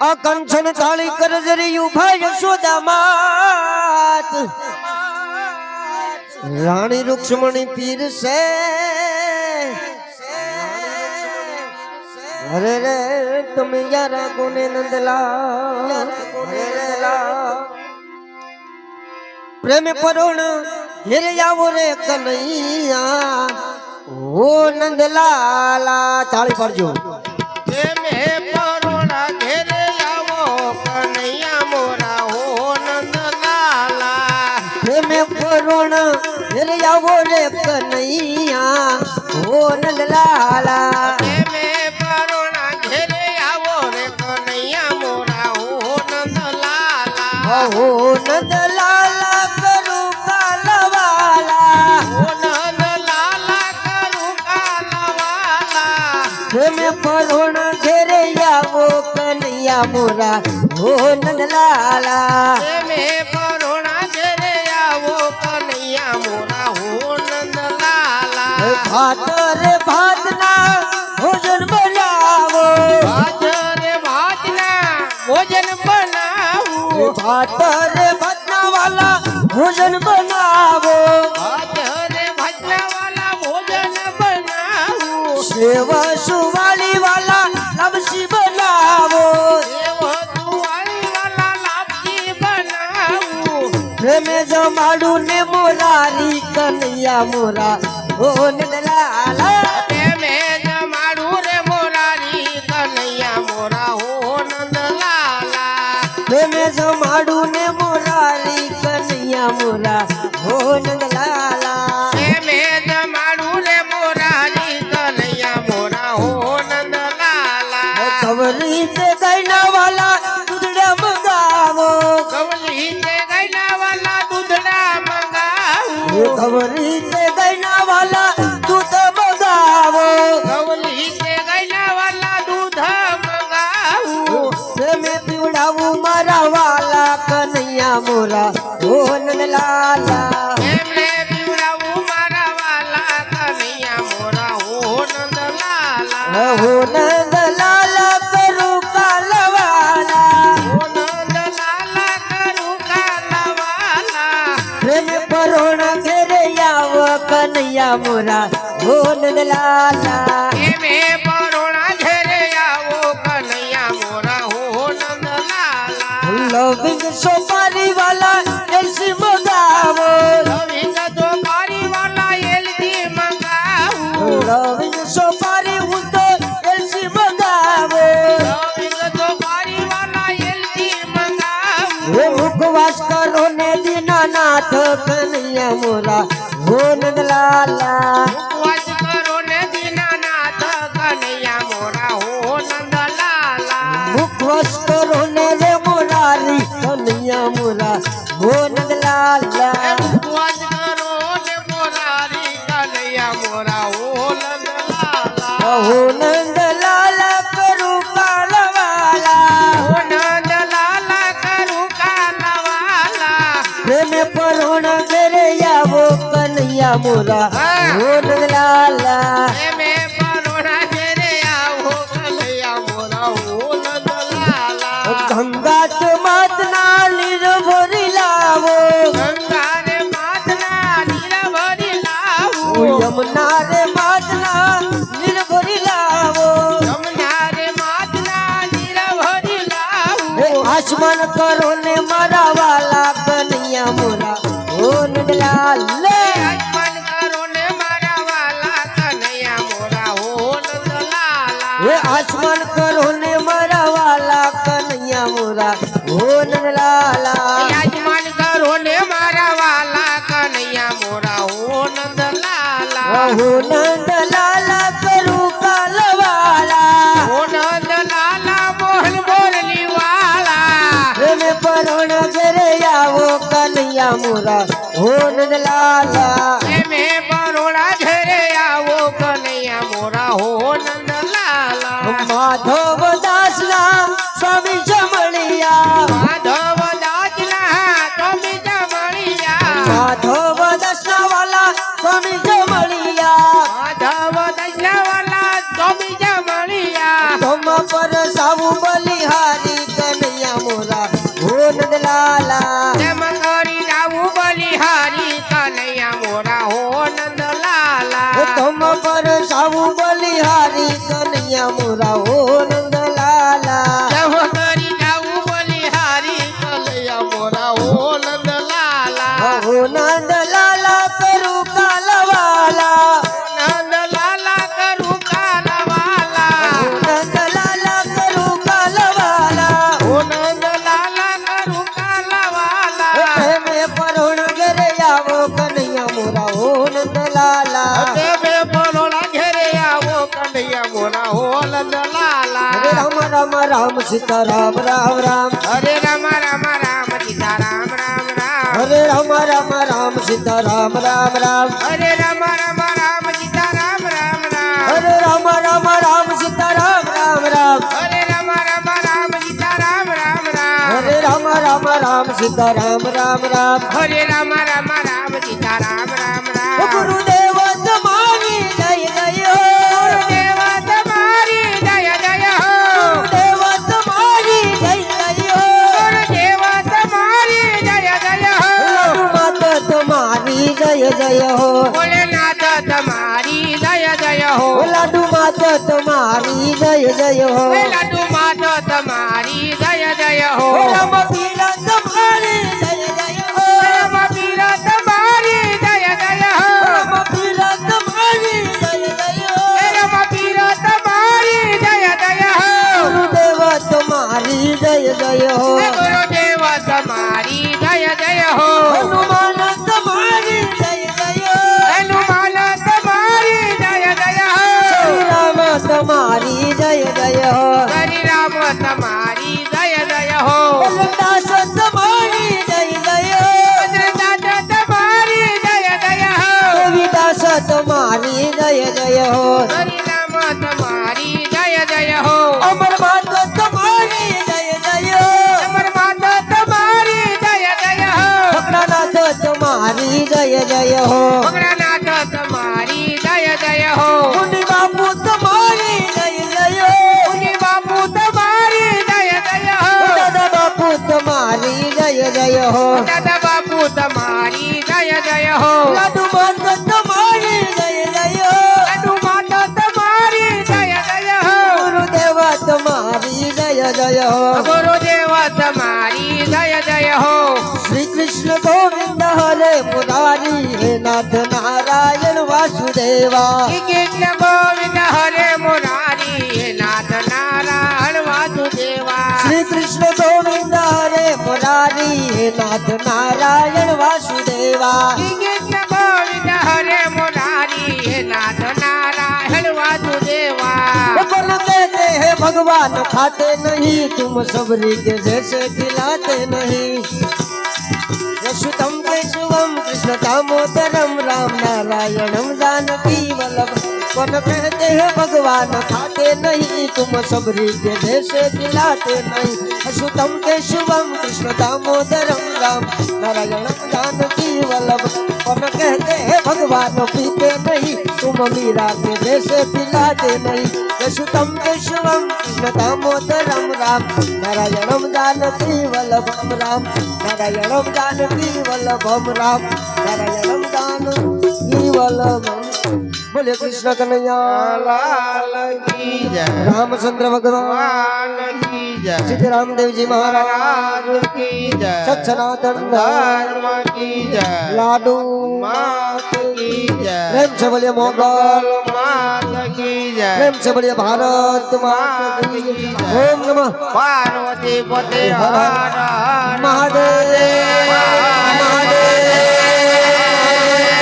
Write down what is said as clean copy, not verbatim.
અકંચન થાળી કરજરી ઉભા યશોદા માત રાણી રૂક્ષ્મણી પીર સે અરે રે તમે યારા કોને નંદલા પ્રેમ પરોણ ઘેરે આવો રે કનૈયા ઓ નંદલાલા તાળી પાડજો પ્રેમે પરોણા ઘેરે આવો કનૈયા મોરા હો નંદલાલા પ્રેમ પરોણ ઘેરે આવો રે કનૈયા ઓ નંદલાલા પ્રેમે પરોણા ઘેરે આવો રે કનૈયા મોરા હો નંદલાલા હો નંદલાલા કરું કાલવાલા હો નંદલાલા કરું કાલવાલા પ્રેમ પરોણ ઘેરે આવો કનૈયા મોરા ઓ નંદલાલા પ્રેમે પરોણા ઘેરે આવો કનૈયા મોરા હો નંદલાલા ભાત રે ભાતના ભોજન બનાવો ભાજરે ભાજના ભોજન બનાવું ભાત રે ભાતના વાલા ભોજન બનાવો ભાજરે ભાજના વાલા ભોજન બનાવું સેવા સુવાળી વાલા લમસી બનાવો દેવ દુવાળી વાલા લાપસી બનાવું પ્રેમે જમાડું ને મોરારી કનૈયા મોરા ઓ નંદલાલા પ્રેમે જમાડું રે મોરારી કનૈયા મોરા હો નંદલાલા પ્રેમે જમાડું ને મોરારી કનૈયા મોરા ઓ નંદલાલા પ્રેમે જમાડું રે મોરારી કનૈયા મોરા હો નંદલાલા ખબરી તે ગઈના વાલા દૂધડા મંગાવો કવલી તે ગઈના વાલા દૂધડા મંગાવું ખબરી તે ગઈના વાલા દૂધ મંગાવો કવલી તે ગઈના વાલા દૂધ મંગાવું પ્રેમે પીવડાવું મારા વાલા કનૈયા મોરા ઓ નંદલાલા એમને પીવડાવું મારા વાલા કનૈયા મોરા હો નંદલાલા હો નંદલાલા કરું કાલવાલા હો નંદલાલા કરું કાલવાલા પ્રેમ પરોણ ઘેરે આવ કનૈયા મોરા ઓ નંદલાલા એમે પરોણા ઘેરે આવો કનૈયા મોરા હો નંદલાલા લવિંગ સોપારી વાલા એલસી મંગાવો લવિંગ તો કારી વાલા એલથી મંગાવું લવિંગ સોપારી હું તો એલસી મંગાવો લવિંગ તો કારી વાલા એલથી મંગાવું હે મુખવાસ કરો ને દીનાનાથ કનૈયા મોરા ઓ નંદલાલા ઉપવાસ કરો ને દીનાનાથ કનૈયા મોરા હો નંદલાલા મુખવાસ કરો ને રે મોરારી કનૈયા મોરા ઓ નંદલાલા ઉપવાસ કરો ને મોરારી કનૈયા મોરા હો નંદલાલા ઓ નંદલાલા કરું કાલવાલા હો નંદલાલા કરું કાલવાલા પ્રેમે પરોણ ઘરે આવો કનૈયા મોરા ઓ નંદલાલા એમે પરોણા ઘેરે આવો કનૈયા મોરા હો નંદલાલા ગંગાત માતના લીર ભરી લાવો ગંગા રે માતના નીર ભરી લાવું યમુના રે માતના લીર ભરી લાવો જમના રે માતના નીર ભરી લાવું હે આસમાન કરો ને મારા વાલા કનૈયા મોરા ઓ નંદલાલા આસમાન કરો ને મારા વાલા કનૈયા મોરા હો નંદલાલા હે આસમાન કરો ને મારા વાલા કનૈયા મોરા ઓ નંદલાલા આસમાન કરો ને મારા વાલા કનૈયા મોરા હો નંદલાલા હો નંદલાલા કરું કાલવાલા હો નંદલાલા મોહન મોરલી વાલા પ્રેમે પરોણ ઘરે આવો કનૈયા મોરા ઓ નંદલાલા એમે પરોણા ઘરે આવો કનૈયા મોરા હો નંદલાલા માધવ દાસના સ્વામી જમણિયા માધવ દાસના તમે જમણિયા માધવ દાસના વાલા સ્વામી જમણિયા માધવ દાસના વાલા તમે જમણિયા ધમ પર સાવું બલિહારી કનૈયા મોરા ઓ નંદલાલા જવો કરી જાવું બલિહારી કનૈયા મોરા ઓ નંદલાલા ઓ નંદલાલા કરું કાલવાલા નંદલાલા કરું કાલવાલા નંદલાલા કરું કાલવાલા ઓ નંદલાલા કરું કાલવાલા પ્રેમે પરોણ ઘરે આવો કનૈયા મોરા ઓ નંદલાલા દેવે પરોણા ઘેરે આવો કનૈયા મોરા ઓ નંદલાલા હરે રામ રામ રામ સીતા રામ રામ રામ હરે રામ રામ રામ સીતા રામ રામ રામ હરે રામ રામ રામ સીતા રામ રામ રામ હરે રામ રામ રામ સીતા રામ રામ રામ હરે રામ રામ રામ સીતા રામ રામ રામ હરે રામ રામ રામ સીતા રામ રામ રામ હરે રામ રામ રામ સીતા રામ રામ રામ હરે રામ રામ રામ સીતા રામ રામ રામ ગુરુદેવ તમારી જય જય હો દેવ તમારી જય જય હો ગુરુદેવ તમારી જય જય હો દેવ તમારી જય જય હો લાડુ માતા તમારી જય જય હો ભોલેનાથ તમારી જય જય હો લાડુ માતા તમારી જય જય હો લાડુ માતો તમારી જય જય હો રામ પીરા તમારી જય જય હો રામ પીર તમારી જય જય હો રામ પીરા તમારી જય જય હો રામ પીર તમારી જય જય હો ગુરુદેવ તમારી જય જય હો ગુરુદેવ તમારી જય જય હો હનુમાન તમારી જય જય હો હનુમાન તમારી જય જય હો શ્રી રામ તમારી જય જય હો હરિ રામ તમારી જય જય હો દાસ તમારી જય જય હો ભદ્રદાસ તમારી જય જય હો દેવીદાસ તમારી જય જય હો હરિ રામ તમારી જય જય હો અમર માત તમારી જય જય હો અમર માતા તમારી જય જય હો ભક્તનાથ તમારી જય જય હો ભગણાનાથ તમારી જય જય હો મુનિ બાપુ તમારી જય જય હો મુનિ બાપુ તમારી જય જય હો દાદા બાપુ તમારી જય જય હો દાદા બાપુ તમારી જય જય હો લાડુ માત તમારી જય જય હો લાડુ માતા તમારી જય જય હો ગુરુદેવ તમારી જય જય હો ગુરુદેવ તમારી જય જય હો શ્રી કૃષ્ણ ગોવિંદ હરે મુરારી હે નાથ નારાયણ વાસુદેવા શ્રી કૃષ્ણ ગોવિંદ હરે મુરારી હે નાથ નારાયણ વાસુદેવા શ્રી કૃષ્ણ ગોવિંદ હરે મુરારી હે નાથ નારાયણ વાસુદેવા શ્રી કૃષ્ણ ગોવિંદ હરે મુરારી હે નાથ નારાયણ वासुदेवा बोल कहते हैं भगवान खाते नहीं तुम सबरी के जैसे खिलाते नहीं यशुतम केशवम कृष्ण दामोदरम राम नारायणम जानकी वल्लभ कौन कहते हैं भगवान खाते नहीं तुम सबरी के जैसे खिलाते नहीं यशुतम केशवम कृष्ण दामोदरम राम नारायणम जानकी वल्लभ कौन कहते हैं भगवान पीते नहीं तुम मीरा के जैसे पिलाते नहीं यशुतम केशवम कृष्ण दामोदरम राम नारायणम जानकी वल्लभम राम नारायणम जानकी वल्लभम राम नारायणम जानकी वल्लभम बोले कृष्ण कन्हैया लाल की जय रामचंद्र भगवान भगवान की जय सिद्धराम देव जी महाराज महाराज की जय सच्चनातन धर्म की जय लाडू मात की जय प्रेम से बोलिए मोगल मात की जय प्रेम से बोलिए भारत माता की जय। ओम नमः पार्वती पते हर हर महादेव